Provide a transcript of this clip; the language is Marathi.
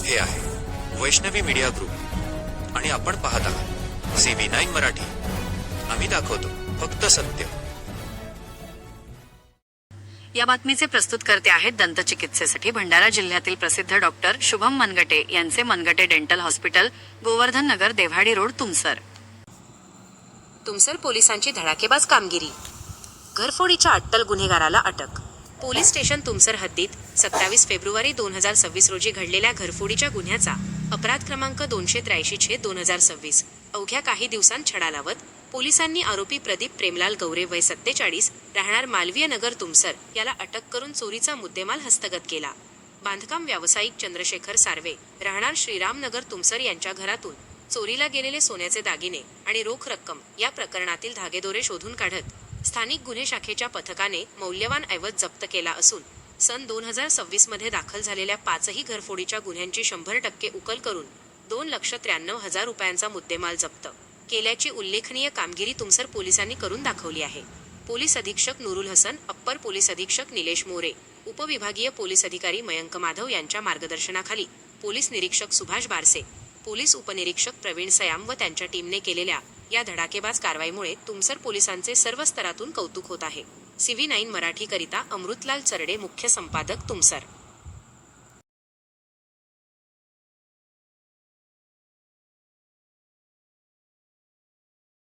हे आहे वैष्णवी मीडिया ग्रुप आणि आपण पाहत आहात CV9 मराठी. आम्ही दाखवतो फक्त सत्य. या बातमीचे प्रस्तुतकर्ते आहेत दंतचिकित्सेसाठी भंडारा जिल्ह्यातील प्रसिद्ध डॉक्टर शुभम मनगटे यांचे मनगटे डेंटल हॉस्पिटल, गोवर्धन नगर, देव्हाडी रोड, तुमसर. तुमसर पोलिसांची धडाकेबाज कामगिरी. घरफोडीच्या अट्टल गुन्हेगाराला अटक. पोलीस स्टेशन तुमसर हद्दीत 27 फेब्रुवारी 2026 रोजी घडलेल्या घरफोडीच्या गुन्ह्याचा अपराध क्रमांक 283/2026 अवघ्या काही दिवसांत छडा लावत पोलिसांनी आरोपी प्रदीप प्रेमलाल गौरे वय 47 राहणार मालवीय नगर तुमसर याला अटक करून चोरीचा मुद्देमाल हस्तगत केला. बांधकाम व्यावसायिक चंद्रशेखर सार्वे राहणार श्रीरामनगर तुमसर यांच्या घरातून चोरीला गेलेले सोन्याचे दागिने आणि रोख रक्कम या प्रकरणातील धागेदोरे शोधून काढत स्थानिक गुन्हे शाखेच्या पथकाने मौल्यवान ऐवज जप्त केला असून सन 2026 मध्ये दाखल झालेल्या 5ही घरफोडीच्या गुन्ह्यांची 100% उकल करून 2,93,000 रुपयांचा मुद्देमाल जप्त केल्याची उल्लेखनीय कामगिरी तुमसर पोलिसांनी करून दाखवली आहे. पोलीस अधीक्षक नुरुल हसन, अप्पर पोलीस अधीक्षक निलेश मोरे, उपविभागीय पोलीस अधिकारी मयंक माधव यांच्या मार्गदर्शनाखाली पोलीस निरीक्षक सुभाष बारसे, पोलीस उपनिरीक्षक प्रवीण सयाम व त्यांच्या टीमने केलेल्या या धडाकेबाज कारवाईमुळे तुमसर पोलिसांचे सर्व स्तरातून कौतुक होत आहे. CV9 मराठी करिता अमृतलाल चरडे, मुख्य संपादक, तुमसर.